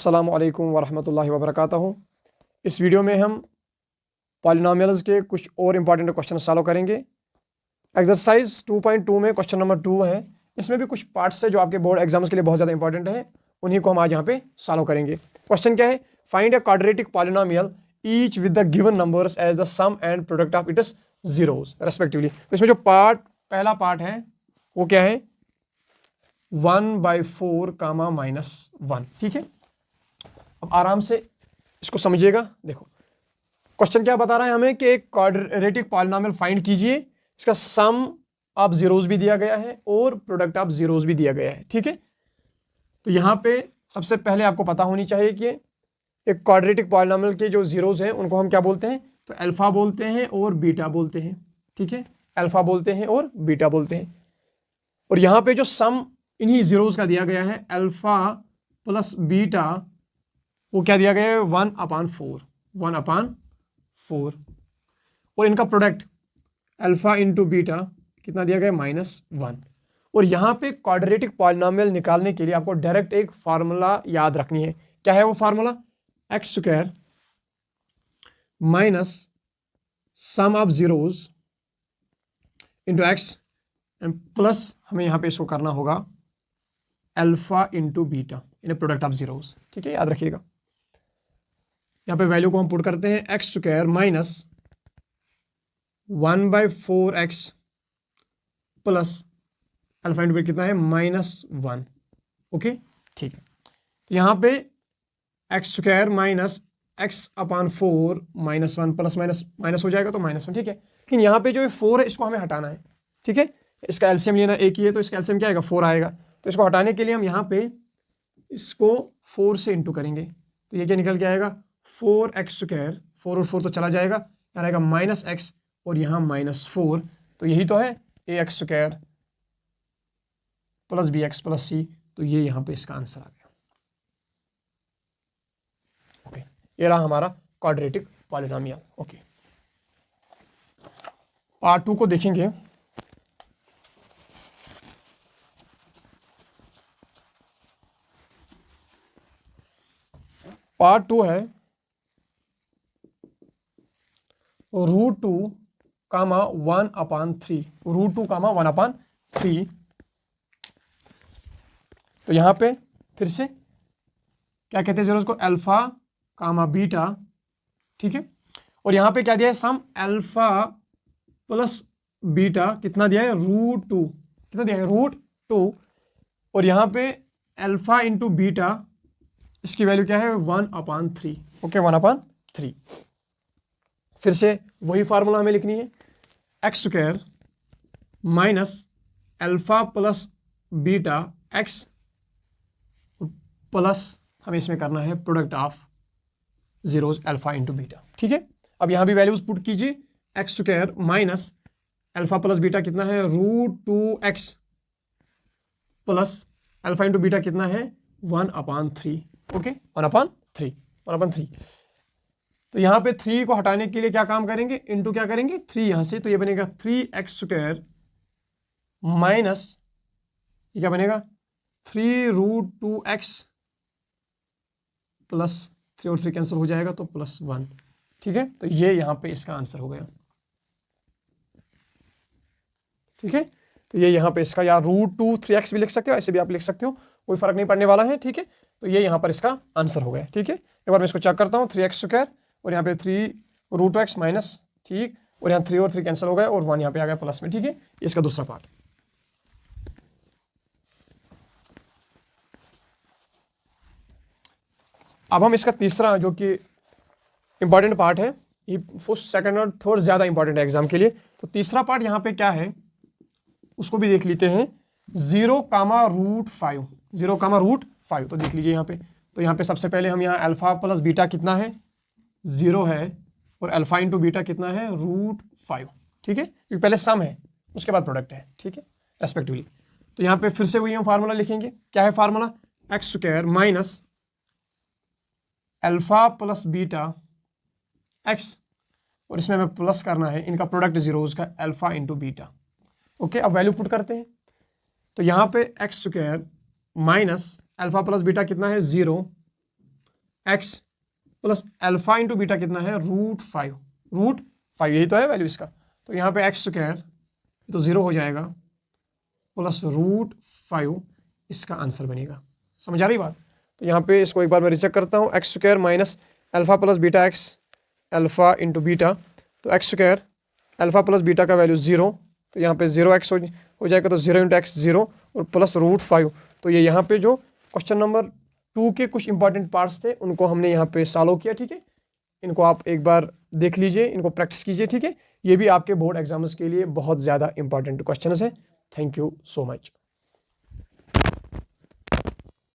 अस्सलामु अलैकुम वरहमतुल्लाहि वबरकातुहू। इस वीडियो में हम पॉलिनोमियल्स के कुछ और इंपॉर्टेंट क्वेश्चन सॉल्व करेंगे। एक्सरसाइज 2.2 में क्वेश्चन नंबर 2 है। इसमें भी कुछ पार्ट्स है जो आपके बोर्ड एग्जाम्स के लिए बहुत ज़्यादा इंपॉर्टेंट है, उन्हीं को हम आज यहाँ पे सॉल्व करेंगे। क्वेश्चन क्या है? Find a quadratic polynomial each with the given numbers as the sum and product of its zeros respectively. तो इसमें जो पहला पार्ट है वो क्या है? 1/4 कामा -1। ठीक है, अब आराम से इसको समझिएगा। देखो क्वेश्चन क्या बता रहा है हमें कि एक क्वाड्रेटिक पॉलिनोमियल फाइंड कीजिए, इसका सम ऑफ जीरोस भी दिया गया है और प्रोडक्ट ऑफ जीरोस भी दिया गया है। ठीक है, तो यहाँ पे सबसे पहले आपको पता होनी चाहिए कि एक क्वाड्रेटिक पॉलिनोमियल के जो जीरोस हैं उनको हम क्या बोलते हैं? तो अल्फा बोलते हैं और बीटा बोलते हैं। ठीक है, अल्फा बोलते हैं और बीटा बोलते हैं। और यहाँ पे जो सम इन्हीं जीरोस का दिया गया है अल्फा प्लस बीटा, वो क्या दिया गया है? 1/4 और इनका प्रोडक्ट अल्फा इंटू बीटा कितना दिया गया है? -1। और यहाँ पे क्वाड्रेटिक पॉलिनोमियल निकालने के लिए आपको डायरेक्ट एक फार्मूला याद रखनी है। क्या है वो formula? x² minus sum of zeros into x and plus हमें यहाँ पे इसको करना होगा alpha into beta in product of zeros. ठीक है, याद रखिएगा। यहाँ पे वैल्यू को हम पुट करते हैं x² minus 1/4x plus alpha into beta कितना है? -1। ओके, ठीक है। तो यहाँ पे x² minus x/4 -1 plus minus हो जाएगा तो -1। ठीक है, लेकिन यहाँ पे जो ये 4 है इसको हमें हटाना है। ठीक है, इसका एलसीएम लेना एक ही है तो इसका एलसीएम क्या आएगा? 4 आएगा। तो इसको हटाने के लिए हम यहाँ पे इसको 4 से इंटू करेंगे तो ये क्या निकल के आएगा? 4x²। 4 और 4 तो चला जाएगा, यहाँ आएगा -x और यहाँ -4। तो यही तो है ax² plus bx plus c। तो ये यहाँ पे इसका आंसर आ गया। ओके, ये रहा हमारा क्वाड्रेटिक पॉलिनोमियल। ओके, पार्ट 2 को देखेंगे। पार्ट 2 है √2, 1/3। √2, 1/3। तो यहाँ पे फिर से क्या कहते हैं जीरोस को? अल्फा कामा बीटा। ठीक है, और यहाँ पे क्या दिया है? सम अल्फा प्लस बीटा कितना दिया है? √2। कितना दिया है? √2। और यहाँ पे अल्फा इंटू बीटा, इसकी वैल्यू क्या है? 1/3। ओके, 1/3। फिर से वही फार्मूला हमें लिखनी है, x² minus alpha plus beta x plus हमें इसमें करना है product of zeros alpha into beta. ठीक है, अब यहाँ भी वैल्यूज पुट कीजिए। x² minus alpha plus beta कितना है? √2x plus alpha into beta कितना है? 1/3। ओके, 1/3। तो यहाँ पे 3 को हटाने के लिए क्या काम करेंगे? इंटू क्या करेंगे? 3 यहाँ से, तो ये बनेगा 3x² माइनस ये क्या बनेगा? 3√2x प्लस 3 और 3 कैंसिल हो जाएगा तो +1। ठीक है, तो ये यहाँ पे इसका आंसर हो गया। ठीक है, तो ये यहाँ पे इसका, या √2 3x भी लिख सकते हो, ऐसे भी आप लिख सकते हो, कोई फर्क नहीं पड़ने वाला है। ठीक है, तो ये यहाँ पर इसका आंसर हो गया। ठीक है, एक बार मैं इसको चेक करता हूँ। 3x² और यहाँ पे 3√2x माइनस, ठीक, और यहाँ 3 और 3 कैंसिल हो गए और 1 यहाँ पे आ गया प्लस में। ठीक है, इसका दूसरा पार्ट। अब हम इसका तीसरा जो कि इंपॉर्टेंट पार्ट है, ये फर्स्ट सेकंड और थर्ड ज़्यादा इंपॉर्टेंट है एग्जाम के लिए। तो तीसरा पार्ट यहाँ पे क्या है उसको भी देख लेते हैं। 0, √5। 0, तो देख लीजिए यहाँ पे। तो यहाँ पे सबसे पहले हम यहाँ अल्फा प्लस बीटा कितना है? 0 है, और अल्फा इंटू बीटा कितना है? √5। ठीक है, क्योंकि पहले सम है उसके बाद प्रोडक्ट है। ठीक है, रेस्पेक्टिवली। तो यहाँ पे फिर से वही हम फार्मूला लिखेंगे। क्या है formula? x² minus alpha plus beta x, और इसमें हमें प्लस करना है इनका प्रोडक्ट जीरोस का अल्फा इंटू बीटा। ओके, अब वैल्यू पुट करते हैं। तो यहाँ पे x² minus alpha plus beta कितना है? 0, x plus alpha into beta कितना है, √5 यही तो है वैल्यू इसका। तो यहाँ पे एक्स स्क्वायर तो 0 हो जाएगा प्लस √5 इसका आंसर बनेगा। समझ आ रही बात? तो यहाँ पे इसको एक बार मैं रिचेक करता हूँ, X square minus alpha plus beta X, alpha into beta, तो X square alpha plus beta का वैल्यू 0, तो यहाँ पे 0x हो जाएगा, तो 0 इंटू एक्स 0 और प्लस √5। तो ये यहाँ पे जो क्वेश्चन नंबर 2 के कुछ इंपॉर्टेंट पार्ट्स थे उनको हमने यहाँ पे सॉल्व किया, ठीक है। इनको आप एक बार देख लीजिए, इनको प्रैक्टिस कीजिए, ठीक है। ये भी आपके बोर्ड एग्जाम्स के लिए बहुत ज़्यादा इंपॉर्टेंट क्वेश्चन है। Thank you so much.